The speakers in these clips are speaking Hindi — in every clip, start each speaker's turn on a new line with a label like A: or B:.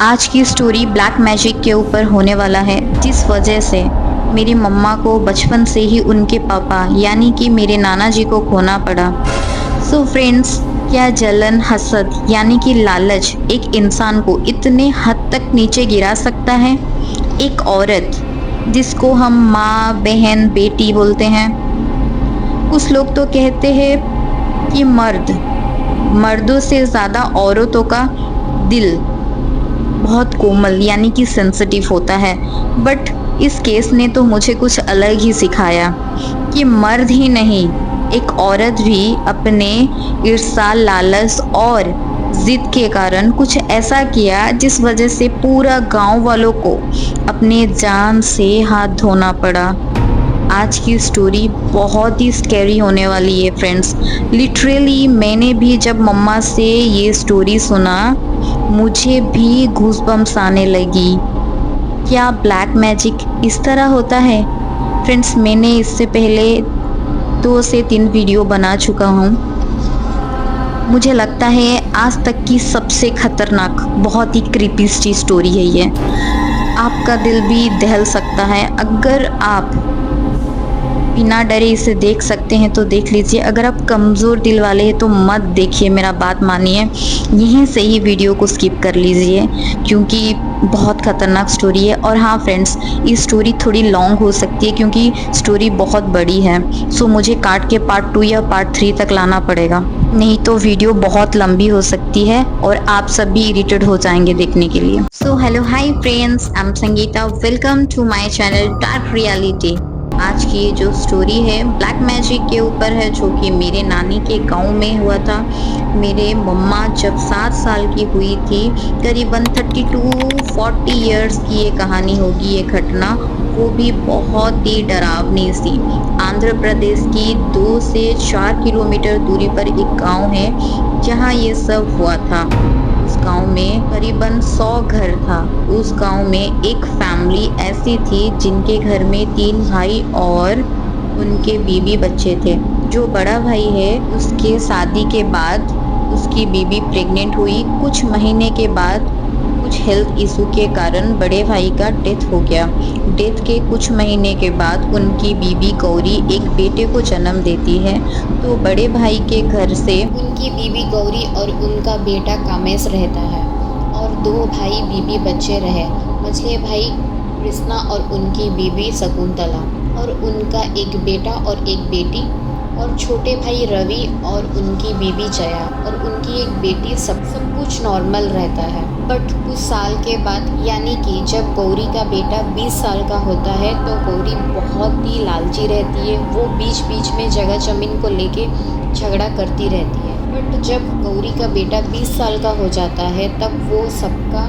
A: आज की स्टोरी ब्लैक मैजिक के ऊपर होने वाला है, जिस वजह से मेरी मम्मा को बचपन से ही उनके पापा यानी कि मेरे नाना जी को खोना पड़ा। सो फ्रेंड्स, क्या जलन, हसद यानी कि लालच एक इंसान को इतने हद तक नीचे गिरा सकता है? एक औरत जिसको हम माँ, बहन, बेटी बोलते हैं। कुछ लोग तो कहते हैं कि मर्दों से ज़्यादा औरतों का दिल बहुत कोमल यानी कि सेंसिटिव होता है। बट इस केस ने तो मुझे कुछ अलग ही सिखाया कि मर्द ही नहीं, एक औरत भी अपने ईर्ष्या, लालच और जिद के कारण कुछ ऐसा किया जिस वजह से पूरा गांव वालों को अपने जान से हाथ धोना पड़ा। आज की स्टोरी बहुत ही स्कैरी होने वाली है फ्रेंड्स। लिटरली मैंने भी जब मम्मा से ये स्टोरी सुना, मुझे भी गूज़बम्प्स आने लगी। क्या ब्लैक मैजिक इस तरह होता है? फ्रेंड्स, मैंने इससे पहले 2 से 3 वीडियो बना चुका हूँ। मुझे लगता है आज तक की सबसे खतरनाक, बहुत ही क्रीपी स्टोरी है ये। आपका दिल भी दहल सकता है। अगर आप बिना डरे इसे देख सकते हैं तो देख लीजिए। अगर आप कमज़ोर दिल वाले हैं तो मत देखिए, मेरा बात मानिए। यहीं से ही वीडियो को स्किप कर लीजिए क्योंकि बहुत ख़तरनाक स्टोरी है। और हाँ फ्रेंड्स, ये स्टोरी थोड़ी लॉन्ग हो सकती है क्योंकि स्टोरी बहुत बड़ी है। सो मुझे काट के पार्ट 2 या पार्ट 3 तक लाना पड़ेगा, नहीं तो वीडियो बहुत लंबी हो सकती है और आप सब भी इरिटेट हो जाएंगे देखने के लिए। So hello, hi friends, I am Sangeeta. Welcome to my channel dark reality. आज की ये जो स्टोरी है ब्लैक मैजिक के ऊपर है, जो कि मेरे नानी के गांव में हुआ था। मेरे मम्मा जब 7 साल की हुई थी, करीबन 32-40 इयर्स की ये कहानी होगी, ये घटना, वो भी बहुत ही डरावनी सी। आंध्र प्रदेश की 2 से 4 किलोमीटर दूरी पर एक गांव है जहां ये सब हुआ था। उस गांव में करीबन 100 घर था। उस गांव में एक फैमिली ऐसी थी जिनके घर में 3 भाई और उनके बीवी बच्चे थे। जो बड़ा भाई है उसके शादी के बाद उसकी बीवी प्रेग्नेंट हुई। कुछ महीने के बाद कुछ हेल्थ इशू के कारण बड़े भाई का डेथ हो गया। डेथ के कुछ महीने के बाद उनकी बीवी गौरी एक बेटे को जन्म देती है। तो बड़े भाई के घर से उनकी बीवी गौरी और उनका बेटा कामेश रहता है और 2 भाई बीवी बच्चे रहे। मझले भाई कृष्णा और उनकी बीवी शकुंतला और उनका एक बेटा और एक बेटी, और छोटे भाई रवि और उनकी बीवी जया और उनकी एक बेटी। सब कुछ नॉर्मल रहता है। बट कुछ साल के बाद, यानी कि जब गौरी का बेटा 20 साल का होता है, तो गौरी बहुत ही लालची रहती है। वो बीच बीच में जगह ज़मीन को लेके झगड़ा करती रहती है। बट जब गौरी का बेटा 20 साल का हो जाता है, तब वो सबका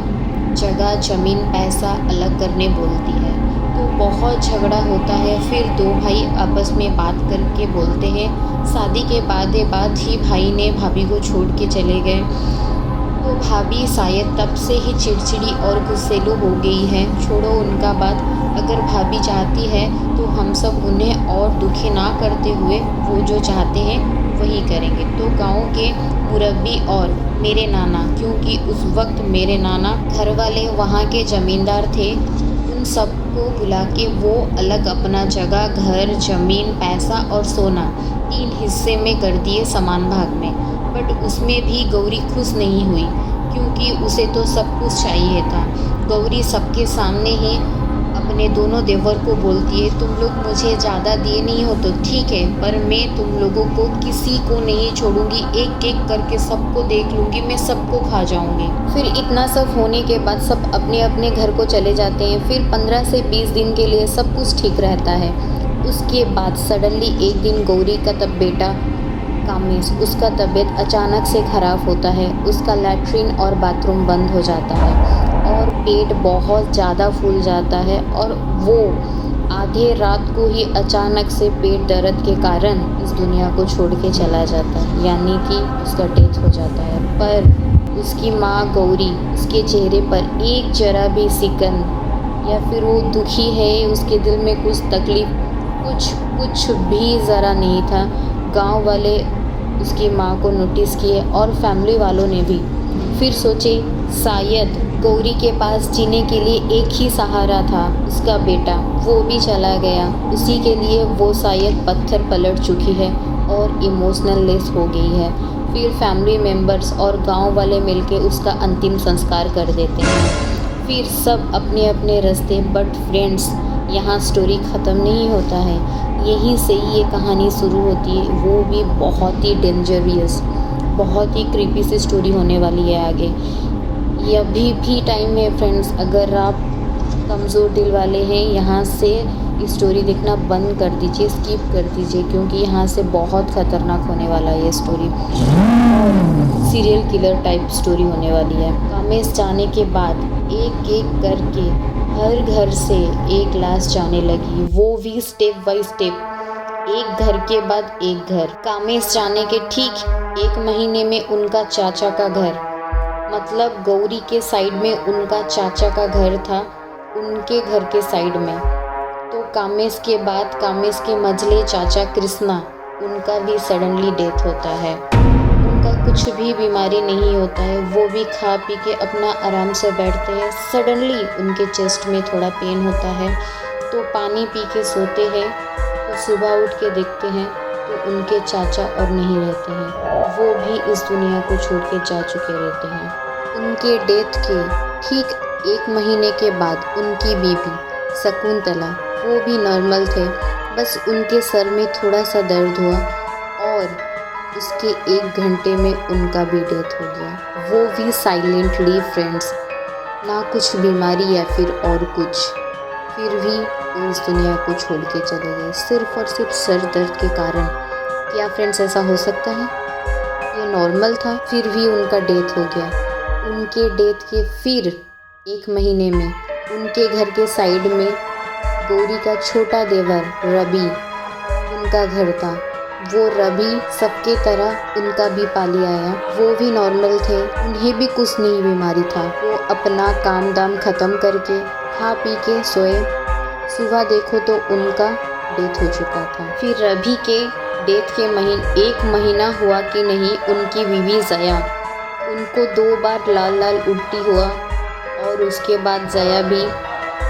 A: जगह, ज़मीन, पैसा अलग करने बोलती है। तो बहुत झगड़ा होता है। फिर 2 भाई आपस में बात करके बोलते हैं। शादी के बाद ही भाई ने भाभी को छोड़ के चले गए। तो भाभी शायद तब से ही चिड़चिड़ी और गुस्सेलू हो गई है। छोड़ो उनका बात। अगर भाभी चाहती है तो हम सब उन्हें और दुखी ना करते हुए वो जो चाहते हैं वही करेंगे। तो गांव के मुरब्बी और मेरे नाना, क्योंकि उस वक्त मेरे नाना घर वाले वहाँ के ज़मींदार थे, उन सबको बुला के वो अलग अपना जगह, घर, ज़मीन, पैसा और सोना 3 हिस्से में कर दिए समान भाग में। बट उसमें भी गौरी खुश नहीं हुई क्योंकि उसे तो सब कुछ चाहिए था। गौरी सबके सामने ही अपने दोनों देवर को बोलती है, तुम लोग मुझे ज़्यादा दिए नहीं हो तो ठीक है, पर मैं तुम लोगों को किसी को नहीं छोड़ूंगी। एक एक करके सबको देख लूँगी, मैं सबको खा जाऊँगी। फिर इतना सब होने के बाद सब अपने अपने घर को चले जाते हैं। फिर 15 से 20 दिन के लिए सब कुछ ठीक रहता है। उसके बाद सडनली एक दिन गौरी का तब बेटा कामेश, उसका तबीयत अचानक से ख़राब होता है। उसका लैट्रिन और बाथरूम बंद हो जाता है और पेट बहुत ज़्यादा फूल जाता है और वो आधे रात को ही अचानक से पेट दर्द के कारण इस दुनिया को छोड़ के चला जाता है, यानी कि उसका डेथ हो जाता है। पर उसकी माँ गौरी, उसके चेहरे पर एक जरा भी सिकन या फिर वो दुखी है, उसके दिल में कुछ तकलीफ़, कुछ भी ज़रा नहीं था। गांव वाले उसकी माँ को नोटिस किए और फैमिली वालों ने भी।
B: फिर सोचे शायद गौरी के पास जीने के लिए एक ही सहारा था, उसका बेटा, वो भी चला गया। उसी के लिए वो शायद पत्थर पलट चुकी है और इमोशनल लेस हो गई है। फिर फैमिली मेम्बर्स और गांव वाले मिलके उसका अंतिम संस्कार कर देते हैं। फिर सब अपने अपने रास्ते। बट फ्रेंड्स, यहाँ स्टोरी ख़त्म नहीं होता है, यहीं से ये कहानी शुरू होती है, वो भी बहुत ही डेंजरियस, बहुत ही क्रीपी सी स्टोरी होने वाली है आगे। ये अभी भी टाइम है फ्रेंड्स, अगर आप कमज़ोर दिल वाले हैं, यहाँ से स्टोरी देखना बंद कर दीजिए, स्किप कर दीजिए, क्योंकि यहाँ से बहुत ख़तरनाक होने वाला है ये स्टोरी और सीरियल किलर टाइप स्टोरी होने वाली है। कामेश जाने के बाद एक एक करके हर घर से एक लाश जाने लगी, वो भी स्टेप बाय स्टेप, एक घर के बाद एक घर। कामेश जाने के ठीक 1 महीने में उनका चाचा का घर, मतलब गौरी के साइड में उनका चाचा का घर था, उनके घर के साइड में। तो कामेश के बाद कामेश के मझले चाचा कृष्णा, उनका भी सडनली डेथ होता है। उनका कुछ भी बीमारी नहीं होता है, वो भी खा पी के अपना आराम से बैठते हैं। सडनली उनके चेस्ट में थोड़ा पेन होता है, तो पानी पी के सोते हैं। तो सुबह उठ के देखते हैं तो उनके चाचा और नहीं रहते हैं, वो भी इस दुनिया को छोड़ के जा चुके रहते हैं। उनके डेथ के ठीक 1 महीने के बाद उनकी बीबी शकुंतला, वो भी नॉर्मल थे, बस उनके सर में थोड़ा सा दर्द हुआ और उसके 1 घंटे में उनका भी डेथ हो गया, वो भी साइलेंटली फ्रेंड्स, ना कुछ बीमारी या फिर और कुछ। फिर भी वो इस दुनिया को छोड़ के चले गए, सिर्फ और सिर्फ सर दर्द के कारण। क्या फ्रेंड्स ऐसा हो सकता है? ये नॉर्मल था, फिर भी उनका डेथ हो गया। उनके डेथ के फिर 1 महीने में उनके घर के साइड में गौरी का छोटा देवर रवि, उनका घर था। वो रवि सबके तरह उनका भी पाली आया, वो भी नॉर्मल थे, उन्हें भी कुछ नहीं बीमारी था। वो अपना काम दाम ख़त्म करके खा पी के सोए, सुबह देखो तो उनका डेथ हो चुका था। फिर रवि के डेथ के 1 महीना हुआ कि नहीं, उनकी बीवी जया, उनको 2 बार लाल लाल उल्टी हुआ और उसके बाद जया भी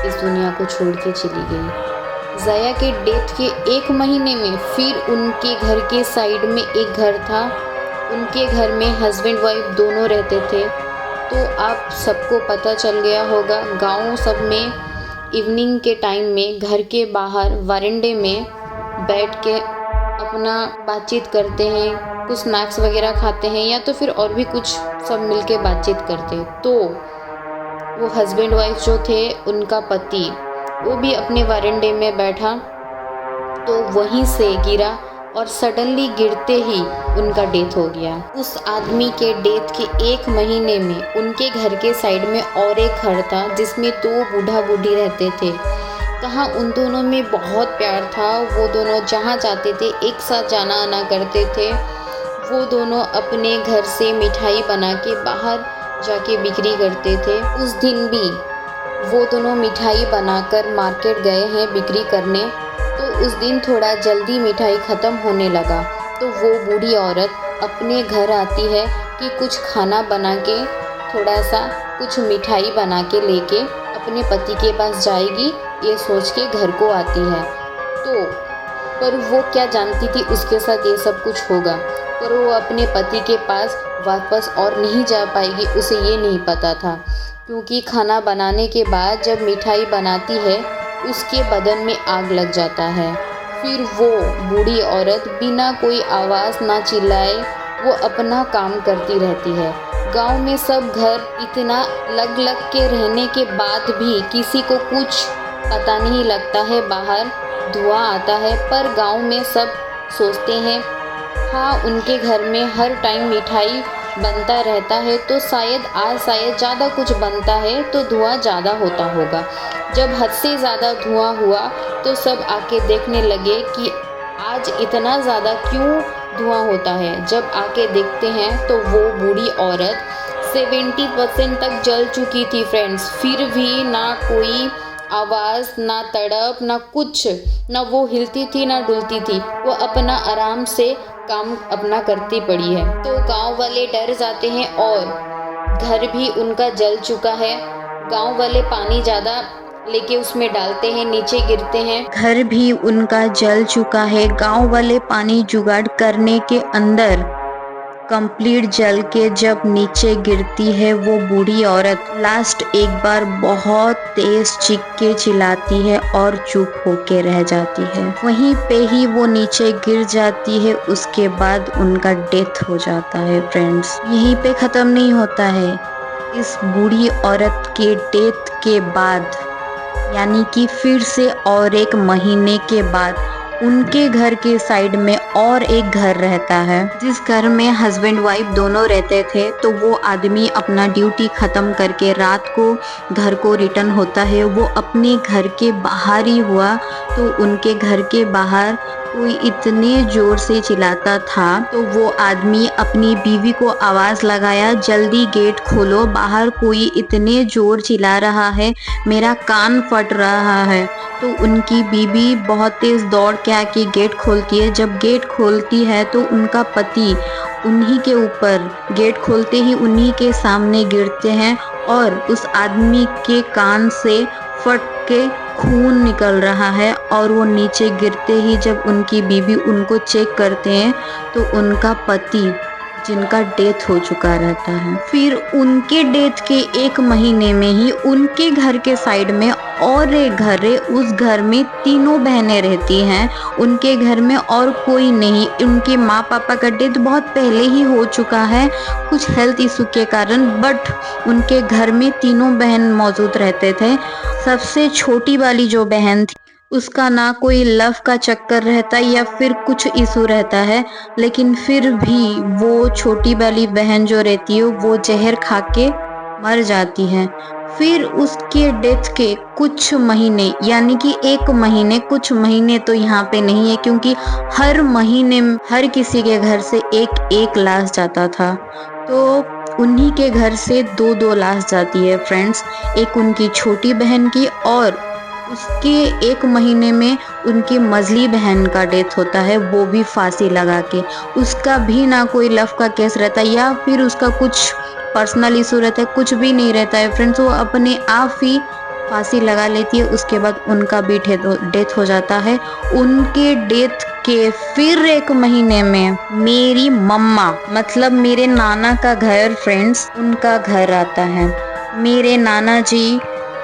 B: इस दुनिया को छोड़ के चली गई। जया के डेथ के 1 महीने में फिर उनके घर के साइड में एक घर था, उनके घर में हस्बैंड वाइफ दोनों रहते थे। तो आप सबको पता चल गया होगा, गांव सब में इवनिंग के टाइम में घर के बाहर वरांडे में बैठ के अपना बातचीत करते हैं, कुछ स्नैक्स वगैरह खाते हैं या तो फिर और भी कुछ, सब मिलके बातचीत करते हैं। तो वो हस्बैंड वाइफ जो थे, उनका पति, वो भी अपने वरांडे में बैठा तो वहीं से गिरा और सडनली गिरते ही उनका डेथ हो गया। उस आदमी के डेथ के 1 महीने में उनके घर के साइड में और एक घर था जिसमें 2 बूढ़ा बूढ़ी रहते थे। कहाँ उन दोनों में बहुत प्यार था, वो दोनों जहाँ जाते थे एक साथ जाना आना करते थे। वो दोनों अपने घर से मिठाई बना के बाहर जाके बिक्री करते थे। उस दिन भी वो दोनों मिठाई बनाकर मार्केट गए हैं बिक्री करने, तो उस दिन थोड़ा जल्दी मिठाई ख़त्म होने लगा। तो वो बूढ़ी औरत अपने घर आती है कि कुछ खाना बना के, थोड़ा सा कुछ मिठाई बना के लेके अपने पति के पास जाएगी, ये सोच के घर को आती है। तो पर वो क्या जानती थी उसके साथ ये सब कुछ होगा, पर वो अपने पति के पास वापस और नहीं जा पाएगी, उसे ये नहीं पता था। क्योंकि खाना बनाने के बाद जब मिठाई बनाती है उसके बदन में आग लग जाता है। फिर वो बूढ़ी औरत बिना कोई आवाज़ ना चिल्लाए वो अपना काम करती रहती है। गांव में सब घर इतना लग लग के रहने के बाद भी किसी को कुछ पता नहीं लगता है, बाहर धुआं आता है, पर गांव में सब सोचते हैं हाँ उनके घर में हर टाइम मिठाई बनता रहता है, तो शायद आज शायद ज़्यादा कुछ बनता है तो धुआं ज़्यादा होता होगा। जब हद से ज़्यादा धुआं हुआ तो सब आके देखने लगे कि आज इतना ज़्यादा क्यों धुआं होता है। जब आके देखते हैं तो वो बूढ़ी औरत 70% तक जल चुकी थी फ्रेंड्स, फिर भी ना कोई आवाज़, ना तड़प, ना कुछ, ना वो हिलती थी ना डुलती थी, वो अपना आराम से काम अपना करती पड़ी है। तो गांव वाले डर जाते हैं और घर भी उनका जल चुका है। गांव वाले पानी ज़्यादा लेके उसमें डालते हैं, नीचे गिरते हैं।
A: घर भी उनका जल चुका है। गांव वाले पानी जुगाड़ करने के अंदर कंप्लीट जल के जब नीचे गिरती है वो बूढ़ी औरत, लास्ट एक बार बहुत तेज चीख के चिल्लाती है और चुप होके रह जाती है। वहीं पे ही वो नीचे गिर जाती है। उसके बाद उनका डेथ हो जाता है। फ्रेंड्स, यहीं पे ख़त्म नहीं होता है। इस बूढ़ी औरत के डेथ के बाद, यानी कि फिर से और एक महीने के बाद उनके घर के साइड में और एक घर रहता है, जिस घर में हस्बैंड वाइफ दोनों रहते थे। तो वो आदमी अपना ड्यूटी ख़त्म करके रात को घर को रिटर्न होता है। वो अपने घर के बाहर ही हुआ तो उनके घर के बाहर कोई इतने ज़ोर से चिल्लाता था तो वो आदमी अपनी बीवी को आवाज़ लगाया, जल्दी गेट खोलो, बाहर कोई इतने ज़ोर चिल्ला रहा है, मेरा कान फट रहा है। तो उनकी बीवी बहुत तेज़ दौड़ के आके गेट खोलती है। जब गेट खोलती है तो उनका पति उन्हीं के ऊपर, गेट खोलते ही उन्हीं के सामने गिरते हैं और उस आदमी के कान से फट के खून निकल रहा है। और वो नीचे गिरते ही जब उनकी बीवी उनको चेक करते हैं तो उनका पति, जिनका डेथ हो चुका रहता है, फिर उनके डेथ के एक महीने में ही उनके घर के साइड में और एक घर है। उस घर में तीनों बहनें रहती हैं। उनके घर में और कोई नहीं। उनके माँ पापा का डेथ बहुत पहले ही हो चुका है कुछ हेल्थ इशू के कारण, बट उनके घर में तीनों बहन मौजूद रहते थे। सबसे छोटी वाली जो बहन थी उसका ना कोई लव का चक्कर रहता या फिर कुछ इशू रहता है, लेकिन फिर भी वो छोटी वाली बहन जो रहती है वो जहर खा के मर जाती है। फिर उसके डेथ के कुछ महीने, यानी कि एक महीने, कुछ महीने तो यहाँ पे नहीं है क्योंकि हर महीने हर किसी के घर से एक एक लाश जाता था। तो उन्हीं के घर से दो दो लाश जाती है फ्रेंड्स, एक उनकी छोटी बहन की और उसके एक महीने में उनकी मझली बहन का डेथ होता है, वो भी फांसी लगा के। उसका भी ना कोई लव का केस रहता या फिर उसका कुछ पर्सनल इशू रहता है, कुछ भी नहीं रहता है फ्रेंड्स। वो अपने आप ही फांसी लगा लेती है। उसके बाद उनका भी डेथ हो जाता है। उनके डेथ के फिर एक महीने में मेरी मम्मा, मतलब मेरे नाना का घर फ्रेंड्स, उनका घर आता है। मेरे नाना जी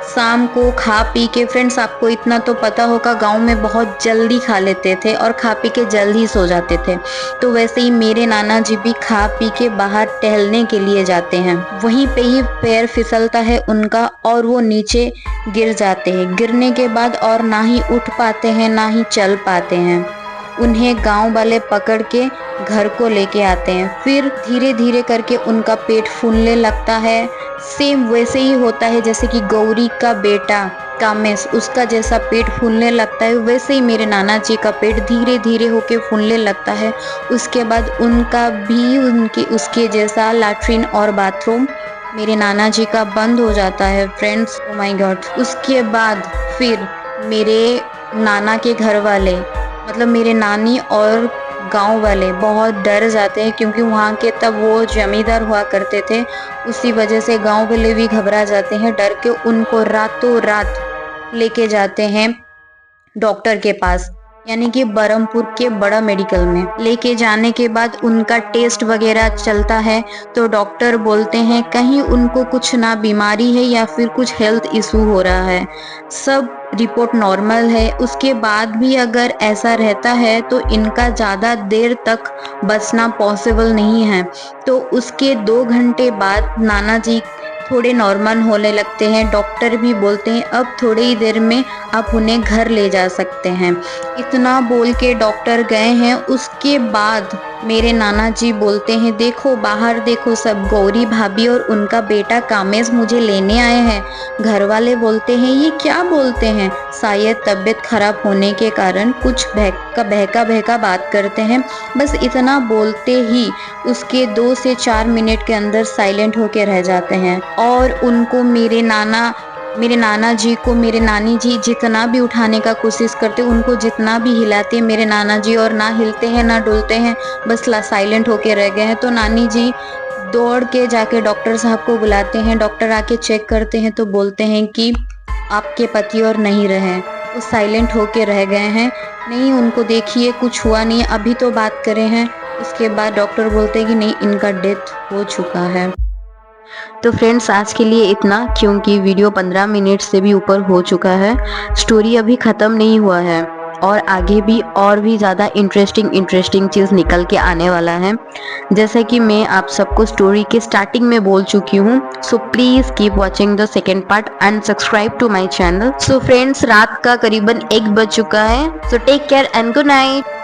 A: शाम को खा पी के, फ्रेंड्स आपको इतना तो पता होगा गांव में बहुत जल्दी खा लेते थे और खा पी के जल्दी ही सो जाते थे। तो वैसे ही मेरे नाना जी भी खा पी के बाहर टहलने के लिए जाते हैं। वहीं पे ही पैर फिसलता है उनका और वो नीचे गिर जाते हैं। गिरने के बाद और ना ही उठ पाते हैं ना ही चल पाते हैं। उन्हें गांव वाले पकड़ के घर को लेके आते हैं। फिर धीरे धीरे करके उनका पेट फूलने लगता है। सेम वैसे ही होता है जैसे कि गौरी का बेटा कामेश, उसका जैसा पेट फूलने लगता है, वैसे ही मेरे नाना जी का पेट धीरे धीरे होके फूलने लगता है। उसके बाद उनका भी उसके जैसा लैट्रिन और बाथरूम मेरे नाना जी का बंद हो जाता है फ्रेंड्स। Oh my God. उसके बाद फिर मेरे नाना के घर वाले, मतलब मेरे नानी और गांव वाले बहुत डर जाते हैं क्योंकि वहाँ के तब वो जमींदार हुआ करते थे। उसी वजह से गांव वाले भी घबरा जाते हैं, डर के उनको रातों रात लेके जाते हैं डॉक्टर के पास, यानी कि बरहमपुर के बड़ा मेडिकल में। लेके जाने के बाद उनका टेस्ट वगैरह चलता है तो डॉक्टर बोलते हैं कहीं उनको कुछ ना बीमारी है या फिर कुछ हेल्थ इशू हो रहा है। सब रिपोर्ट नॉर्मल है। उसके बाद भी अगर ऐसा रहता है तो इनका ज़्यादा देर तक बचना पॉसिबल नहीं है। तो उसके 2 घंटे बाद नाना जी थोड़े नॉर्मल होने लगते हैं। डॉक्टर भी बोलते हैं अब थोड़ी ही देर में आप उन्हें घर ले जा सकते हैं। इतना बोल के डॉक्टर गए हैं। उसके बाद मेरे नाना जी बोलते हैं देखो बाहर देखो, सब गौरी भाभी और उनका बेटा कामेश मुझे लेने आए हैं। घर वाले बोलते हैं ये क्या बोलते हैं, शायद तबीयत खराब होने के कारण कुछ बहका बात करते हैं। बस इतना बोलते ही उसके 2 से 4 मिनट के अंदर साइलेंट होके रह जाते हैं। और उनको मेरे नाना जी को मेरे नानी जी जितना भी उठाने का कोशिश करते, उनको जितना भी हिलाते मेरे नाना जी और ना हिलते हैं ना डुलते हैं, बस साइलेंट होके रह गए हैं। तो नानी जी दौड़ के जाके डॉक्टर साहब को बुलाते हैं। डॉक्टर आके चेक करते हैं तो बोलते हैं कि आपके पति और नहीं रहे। वो साइलेंट होके रह गए हैं, नहीं उनको देखिए कुछ हुआ नहीं, अभी तो बात करे हैं। उसके बाद डॉक्टर बोलते हैं कि नहीं इनका डेथ हो चुका है। तो फ्रेंड्स आज के लिए इतना, क्योंकि वीडियो 15 मिनट से भी ऊपर हो चुका है। स्टोरी अभी ख़त्म नहीं हुआ है और आगे भी और भी ज़्यादा इंटरेस्टिंग चीज़ निकल के आने वाला है, जैसे कि मैं आप सबको स्टोरी के स्टार्टिंग में बोल चुकी हूँ। So please keep watching the second part and subscribe to my channel. So friends रात का करीबन 1 बज चुका है। So take care and good night.